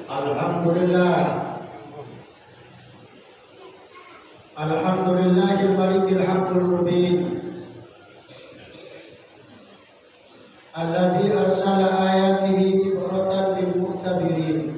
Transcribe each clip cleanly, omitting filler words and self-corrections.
Alhamdulillah. Alhamdulillahil malikil haqqul mubin. Alladzi arsala ayatihi ibratan lil mu'tabirin.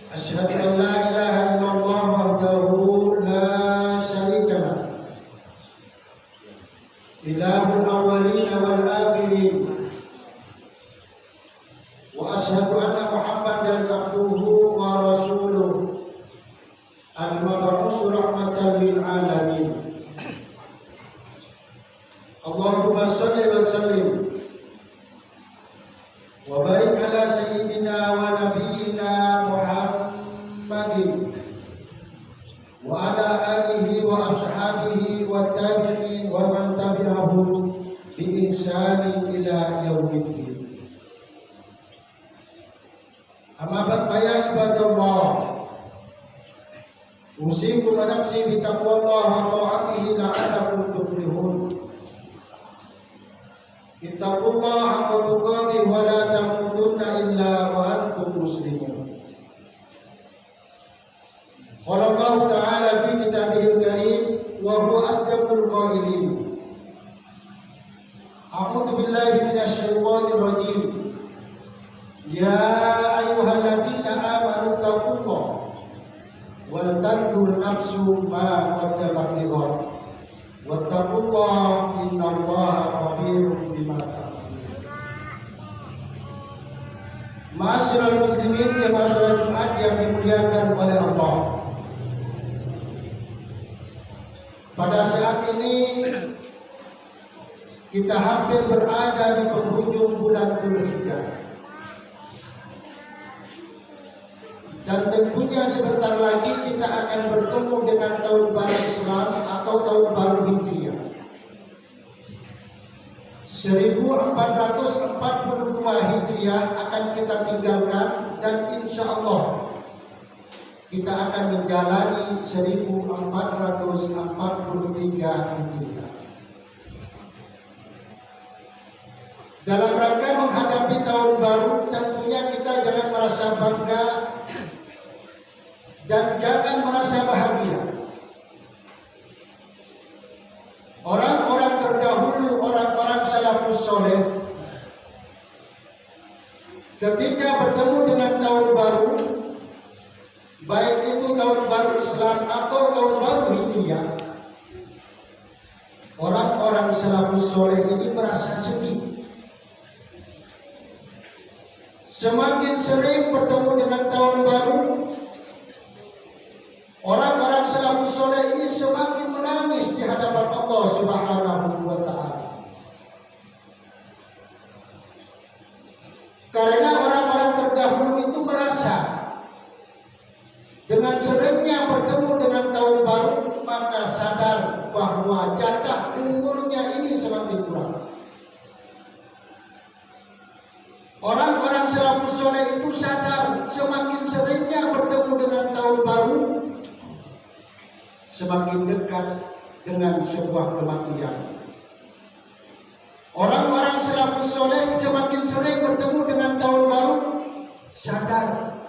Asyhadu an la ilaha illallah wahdahu la syarika lah. Ilahul awwalin wal akhirin. Wa asyhadu anna Muhammadan abduhu wa rasuluh al-mab'uts rahmatan lil alamin. Allahumma shalli wa sallim wa barik ala sayyidina wa nabiyyina Muhammadin wa ala alihi wa ashabihi wa tabi'in wa man tabi'ahum bi ihsanin ila yaumiddin. Amma ba'd ya ibadallah, usikum wa nafsi bi taqwallah wa ta'atihi la'allakum tuflihun. Ittaqullaha haqqa tuqatih wa la tamutunna illa wa antum muslimun. Qala Allah Ta'ala fi kitabihil karim wa huwa asdaqul qailin. A'udzu billahi minasy syaithanir rajim. Ya ayyuhalladzina amanu taqullaha wal tanzur nafsum ma qaddamat lighad. Wattaqullaha innallaha khabirun bima ta'malun. Ma'asyiral muslimin jamaah salat Jumat yang dimuliakan oleh Allah. Pada saat ini kita hampir berada di penghujung bulan Dzulhijjah. Dan tentunya sebentar lagi kita akan bertemu dengan tahun baru Islam atau tahun baru Hijriah 1442 Hijriah akan kita tinggalkan, dan insya Allah kita akan menjalani 1443 Hijriah. Dalam rangka menghadapi tahun baru, tentunya kita jangan merasa bangga dan jangan merasa bahagia. Orang-orang terdahulu, orang-orang salafus soleh, ketika bertemu dengan tahun baru, baik itu tahun baru Islam atau tahun baru Hijriah, orang-orang salafus soleh ini merasa sedih. Semakin sering bertemu dengan tahun baru, orang-orang salafus soleh ini semakin menangis di hadapan Allah Subhanahu wa ta'ala. Karena orang-orang terdahulu itu merasa dengan seringnya bertemu dengan tahun baru, maka sadar bahwa jatah umurnya ini semakin kurang. Orang-orang salafus soleh itu sadar semakin seringnya bertemu dengan tahun baru, semakin dekat dengan sebuah kematian. Orang-orang salafus soleh semakin sering bertemu dengan tahun baru, sadar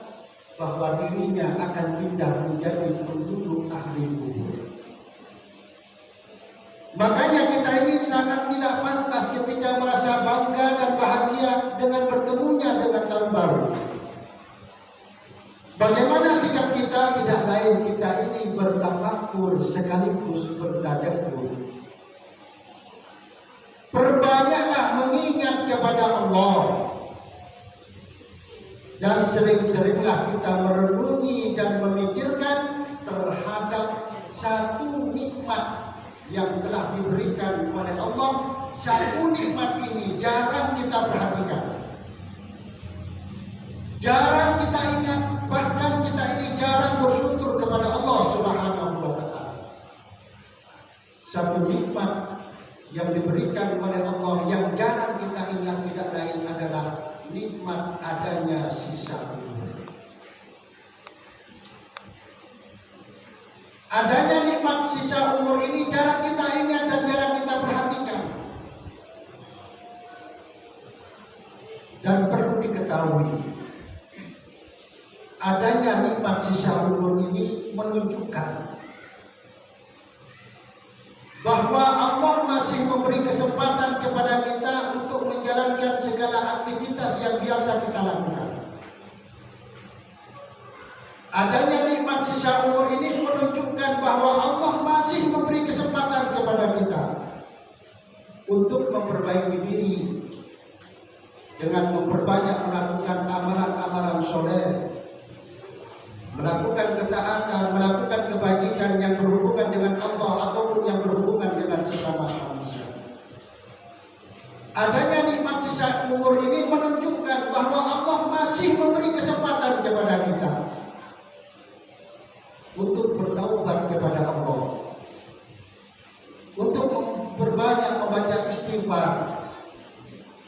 bahwa dirinya akan pindah menjadi penduduk ahli kubur. Makanya kita ini sangat tidak pantas ketika merasa bangga dan bahagia dengan bertemunya dengan tahun baru. Bagaimana sikap kita? Tidak lain kita ini bertafakkur sekaligus bertadabbur. Perbanyaklah mengingat kepada Allah, dan sering-seringlah kita merenungi dan memikirkan terhadap satu nikmat yang telah diberikan oleh Allah. Satu nikmat ini jarang kita perhatikan, jarang kita ingat, bahkan kita ini jarang bersyukur kepada Allah Subhanahu wa ta'ala. Satu nikmat yang diberikan oleh Allah yang jarang kita ingat tidak lain adalah nikmat adanya sisa umur. Adanya nikmat sisa umur ini jarang kita ingat dan jarang kita perhatikan. Dan perlu diketahui ketahui adanya nikmat sisa umur ini menunjukkan bahwa Allah masih memberi kesempatan kepada kita untuk menjalankan segala aktivitas yang biasa kita lakukan. Adanya nikmat sisa umur ini menunjukkan bahwa Allah masih memberi kesempatan kepada kita untuk memperbaiki diri dengan memperbanyak melakukan amalan-amalan soleh, melakukan ketaatan, melakukan kebajikan yang berhubungan dengan Allah ataupun yang berhubungan dengan sesama manusia. Adanya nikmat sisa umur ini menunjukkan bahwa Allah masih memberi kesempatan kepada kita untuk bertaubat kepada Allah, untuk berbanyak membaca istighfar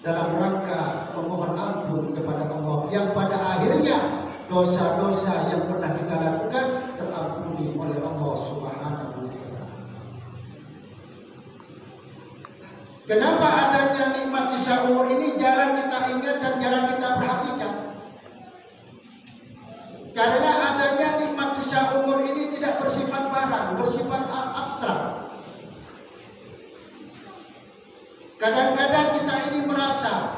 dalam rangka memohon ampun kepada Allah, yang pada akhirnya dosa-dosa yang pernah kita lakukan terampuni oleh Allah Subhanahu wa Ta'ala. Kenapa adanya nikmat sisa umur ini jarang kita ingat dan jarang kita perhatikan? Karena adanya nikmat sisa umur ini tidak bersifat barang, bersifat abstrak. Kadang-kadang kita ini merasa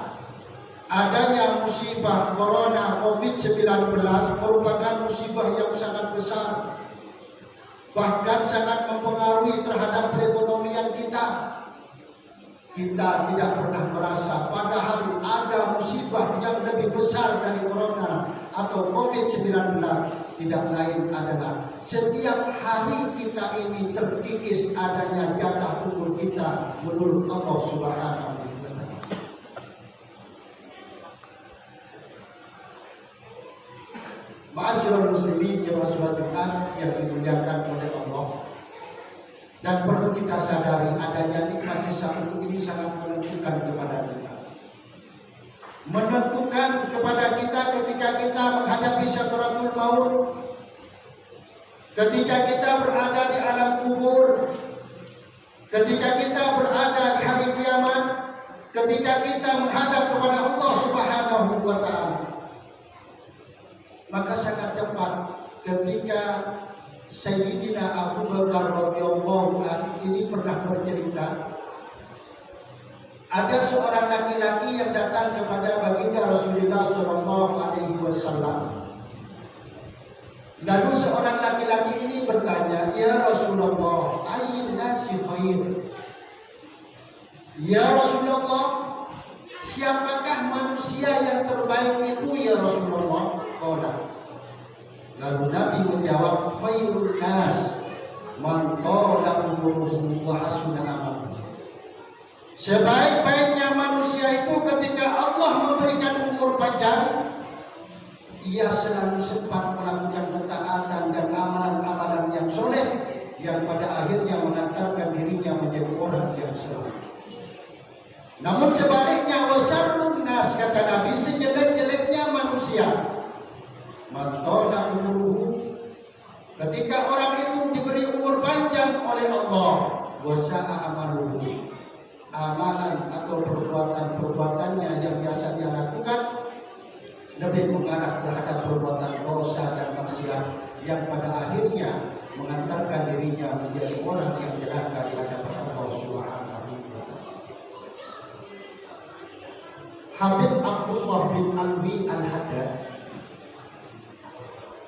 adanya musibah corona COVID-19 merupakan musibah yang sangat besar, bahkan sangat mempengaruhi terhadap perekonomian kita. Kita tidak pernah merasa padahal ada musibah yang lebih besar dari corona atau COVID-19. Tidak lain adalah setiap hari kita ini terkikis adanya jatah umur kita menurut Allah Subhanahu wa Ta'ala. Ma'asyiral muslimin jemaah Jumat yang dimuliakan oleh Allah, dan perlu kita sadari adanya nikmat sisa umur ini sangat menentukan kepada kita. Menentukan kepada kita ketika kita menghadapi sakaratul maut, ketika kita berada di alam kubur, ketika kita berada di hari kiamat, ketika kita menghadap kepada Allah Subhanahu wa Ta'ala. Maka sangat tepat ketika Sayyidina Abu Bakar radhiyallahu anhu ini pernah bercerita, ada seorang laki-laki yang datang kepada baginda Rasulullah SAW. Lalu seorang laki-laki ini bertanya, "Ya Rasulullah, ayyun nasi khair?" Ya Rasulullah, siapakah manusia yang terbaik itu ya Rasulullah? Lalu Nabi menjawab, "Khairun nas man tala umruhu wa hasuna amaluhu." Sebaik-baiknya manusia itu ketika Allah memberikan umur panjang, ia selalu sempat melakukan ketaatan dan amalan-amalan yang soleh yang pada akhirnya mengantarkan dirinya menjadi orang yang selamat. Namun sebaliknya, wasarrun nas, kata Nabi, sejelek-jeleknya manusia, mantona umruhu, ketika orang itu diberi umur panjang oleh Allah, wasa'a amaluhu, amalan atau perbuatan-perbuatannya yang biasanya lakukan lebih mengarah terhadap perbuatan dosa dan maksiat yang pada akhirnya mengantarkan dirinya menjadi orang yang celaka di hadapan Allah Subhanahu wa Ta'ala. Habib Abdullah bin Alwi Al-Haddad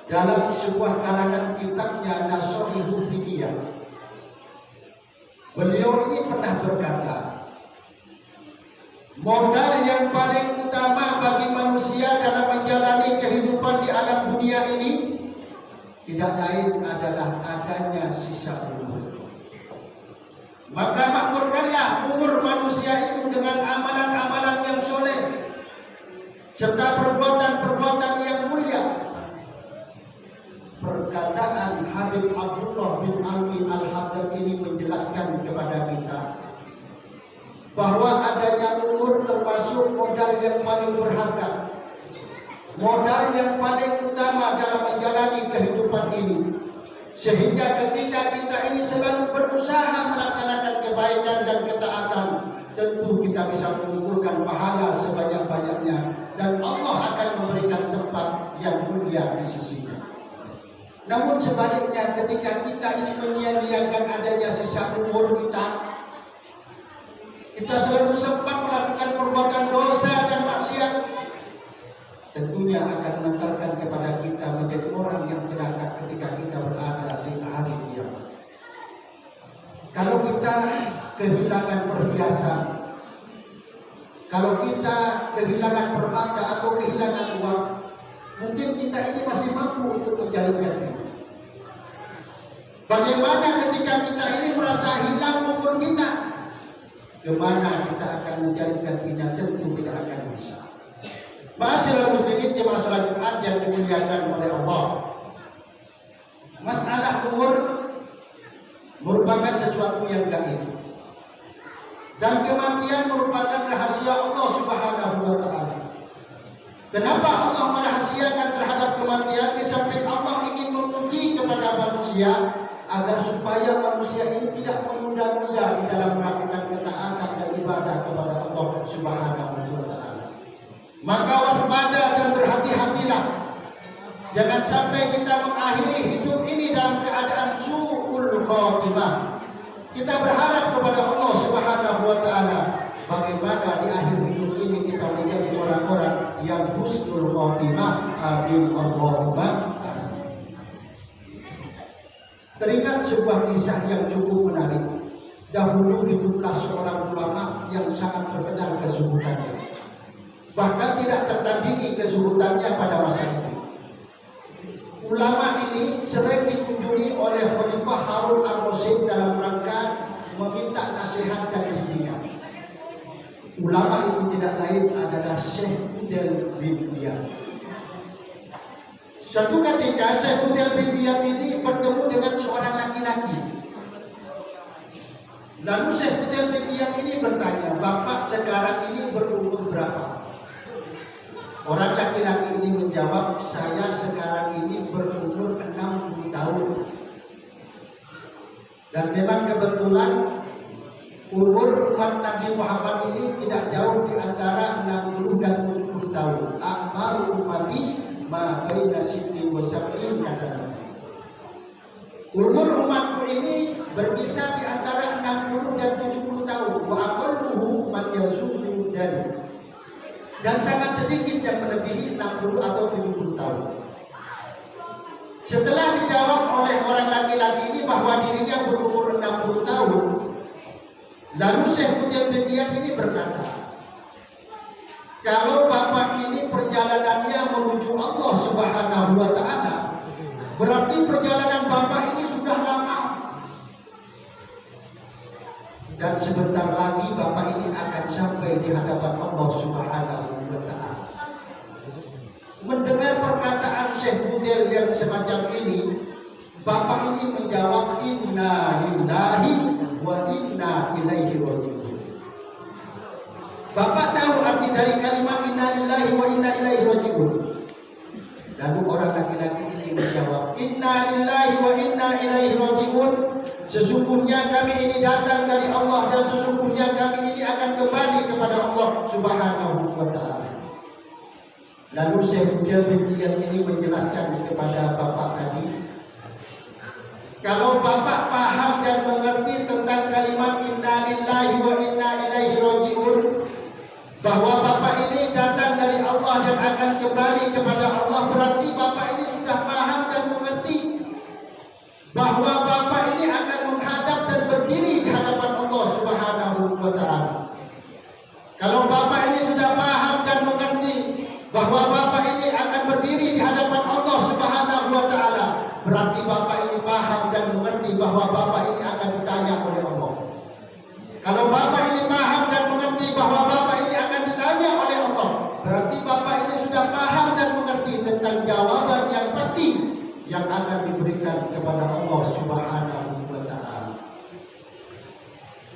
dalam sebuah karangan kitabnya Nashihul Hidayah, beliau ini pernah berkata, modal yang paling utama bagi manusia dalam menjalani kehidupan di alam dunia ini tidak lain adalah adanya sisa umur. Maka makmurkanlah umur manusia itu dengan amalan-amalan yang soleh serta perbuatan-perbuatan yang mulia. Perkataan Habib Abdullah bin Alwi Al-Haddad ini menjelaskan kepada kita bahwa adanya umur termasuk modal yang paling berharga, modal yang paling utama dalam menjalani kehidupan ini. Sehingga ketika kita ini selalu berusaha melaksanakan kebaikan dan ketaatan, tentu kita bisa mengumpulkan pahala sebanyak-banyaknya, dan Allah akan mulia di sisinya. Namun sebaliknya, ketika kita ini menyia-nyiakan adanya sisa umur kita selalu sempat melakukan perbuatan dosa dan maksiat, tentunya akan mengantarkan kepada kita menjadi orang yang celaka ketika kita berada di hari kiamat. Kalau kita kehilangan perhiasan, kalau kita kehilangan permata atau kehilangan uang, mungkin kita ini masih mampu untuk menjalinkan hidup. Bagaimana ketika kita ini merasa hilang umur kita? Kemana kita akan menjalinkan hidup? Tentu tidak akan bisa. Ma'asyiral muslimin jemaah salat Jumat yang dimuliakan oleh Allah. Masalah umur merupakan sesuatu yang gaib. Dan kematian merupakan rahasia Allah Subhanahu wa taala. Kenapa Allah merahasiakan terhadap kematian? Sampai Allah ingin menguji kepada manusia agar supaya manusia ini tidak menunda-nunda di dalam melakukan ketaatan dan ibadah kepada Allah Subhanahu wa taala. Maka waspada dan berhati-hatilah. Jangan sampai kita mengakhiri hidup ini dalam keadaan su'ul khatimah. Kita berharap kepada Allah Subhanahu wa taala bagaimana di akhir hidup ini kita menjadi orang-orang yang husnul khatimah. Amin Allahumma. Teringat sebuah kisah yang cukup menarik. Dahulu hiduplah seorang ulama yang sangat terkenal kezuhudannya. Bahkan tidak tertandingi kezuhudannya pada masa itu. Ulama ini sering dikunjungi oleh Khalifah Harun al-Rasyid dalam rangka meminta nasihat dari istrinya. Ulama itu tidak lain adalah Syekh Fudel bin Iyad. Suatu ketika Syekh Fudel bin Iyad ini bertemu dengan seorang laki-laki. Lalu Syekh Fudel bin Iyad ini bertanya, "Bapak sekarang ini berumur berapa?" Orang laki-laki ini menjawab, "Saya sekarang ini berumur 60 tahun." Dan memang kebetulan umur umat Nabi Muhammad ini tidak jauh di antara 60 dan 70 tahun. Akmaru ummati ma baina sittin wa sab'in, kata Nabi. Umur umatku ini berkisar di antara 60 dan 70 tahun. Wa aqalluhu man yazudu dan sangat sedikit yang melebihi 60 atau 70 tahun. Setelah dijawab oleh orang laki-laki ini bahwa dirinya berumur 60 tahun, lalu Syekh Fudel bin Iyad ini berkata, "Kalau bapak ini perjalanannya menuju Allah Subhanahu wa taala, berarti perjalanan bapak ini sudah lama. Dan sebentar lagi bapak ini akan sampai di hadapan Allah Subhanahu wa taala." Mendengar perkataan Syekh Fudel yang semacam ini, bapak ini menjawab, "Inna lillahi wa inna ilaihi raji'un." Bapak tahu arti dari kalimat inna lillahi wa inna ilaihi raji'un? Lalu orang laki-laki ini menjawab, "Inna lillahi wa inna ilaihi raji'un." Sesungguhnya kami ini datang dari Allah dan sesungguhnya kami ini akan kembali kepada Allah Subhanahu wa taala. Lalu Syekh Fudel bin Iyad ini menjelaskan kepada bapak tadi, kalau bapak paham dan mengerti tentang kalimat inna lillahi wa inna ilaihi raji'un, bahwa bapak ini datang dari Allah dan akan kembali kepada Allah, berarti bapak ini sudah paham dan mengerti bahwa bapak ini akan menghadap dan berdiri di hadapan Allah Subhanahu wa taala. Kalau bapak ini sudah paham dan mengerti bahwa bapak ini akan berdiri di hadapan Allah Subhanahu wa taala, berarti bapak ini paham dan mengerti bahwa bapak ini akan ditanya oleh Allah. Kalau bapak ini paham dan mengerti bahwa bapak ini akan ditanya oleh Allah, berarti bapak ini sudah paham dan mengerti tentang jawaban yang pasti yang akan diberikan kepada Allah Subhanahu wa taala.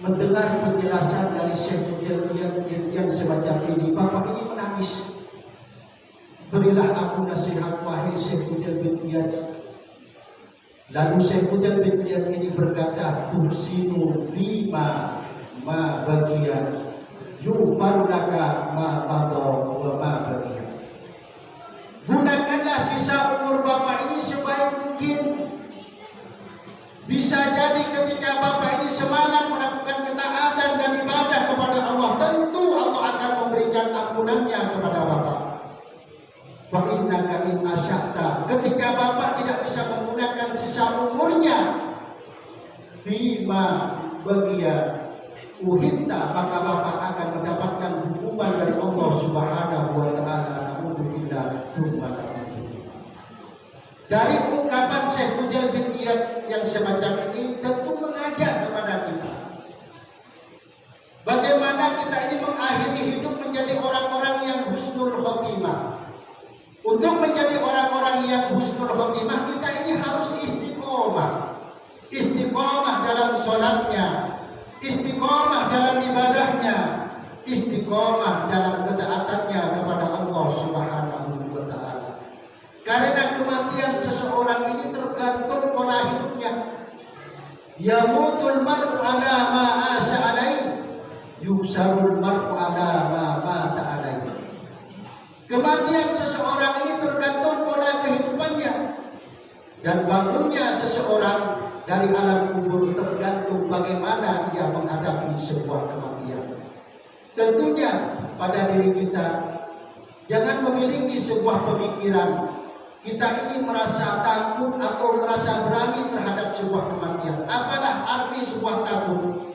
Mendengar penjelasan dari Syekh Fudel yang semacam ini, bapak ini menangis. "Berilah aku nasihat wahai Syekh Fudel bin Iyad." Lalu Syekh Fudel bin Iyad ini berkata, "Tuhsinu lima ma bagian yu'maru laka ma qada wa ma bagian." Gunakanlah sisa kepada bapak. Wa innaka in asya'ta, ketika bapak tidak bisa menggunakan sisa umurnya bima bagia uhinta, maka bapak akan mendapatkan hukuman dari Allah Subhanahu wa taala. Alhamdulillah. Dari ungkapan Syekh Mujal bin Iyad yang semacam ini tentu mengajak kepada kita bagaimana kita ini mengakhiri hidup menjadi orang-orang yang husnul khotimah. Untuk menjadi orang-orang yang husnul khotimah, kita ini harus istiqomah. Istiqomah dalam sholatnya, istiqomah dalam ibadahnya, istiqomah dalam ketaatannya kepada Allah Subhanahu wa taala. Karena kematian seseorang ini tergantung pola hidupnya. Yamutul mar'u ala ma asya alaihi, yusarul mar'u ala ma mata alaihi. Kematian seseorang ini tergantung pola kehidupannya, dan bangunnya seseorang dari alam kubur tergantung bagaimana dia menghadapi sebuah kematian. Tentunya pada diri kita jangan memiliki sebuah pemikiran kita ini merasa takut atau merasa berani terhadap sebuah kematian. Apalah arti sebuah takut?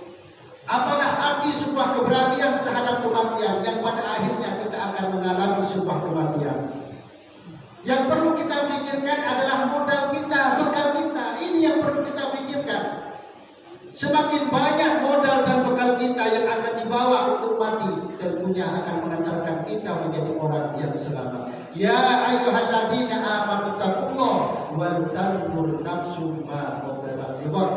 Apalah arti sebuah keberanian terhadap kematian yang pada akhirnya kita akan mengalami sebuah kematian? Yang perlu kita pikirkan adalah modal kita, bekal kita. Ini yang perlu kita pikirkan. Semakin banyak modal dan bekal kita yang akan dibawa untuk mati, tentunya akan mengantarkan kita menjadi orang yang selamat. Ya ayyuhalladzina amanu taqullaha wal tanzur nafsum ma qaddamat lighad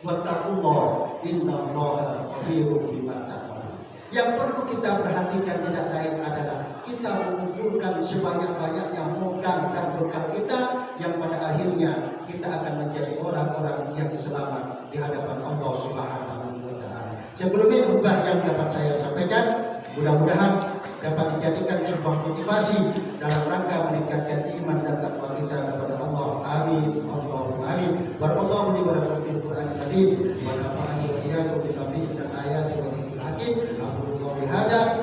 wattaqullaha innallaha khabirun bima ta'malun. Yang perlu kita perhatikan tidak lain adalah kita mengumpulkan sebanyak-banyaknya modal dan bekal kita yang pada akhirnya kita akan menjadi orang-orang yang selamat di hadapan Allah Subhanahu wa taala. Sebelumnya khutbah yang dapat saya sampaikan mudah-mudahan dapat dijadikan sebuah motivasi dalam rangka meningkatkan iman dan takwa kita kepada Allah. Amin. Allahumma amin. Barakallahu li wa lakum fil Qur'anil karim wa nafa'ani wa iyyakum bi sami'in ayati wa dhikril hakim. Aqulu qawli hadza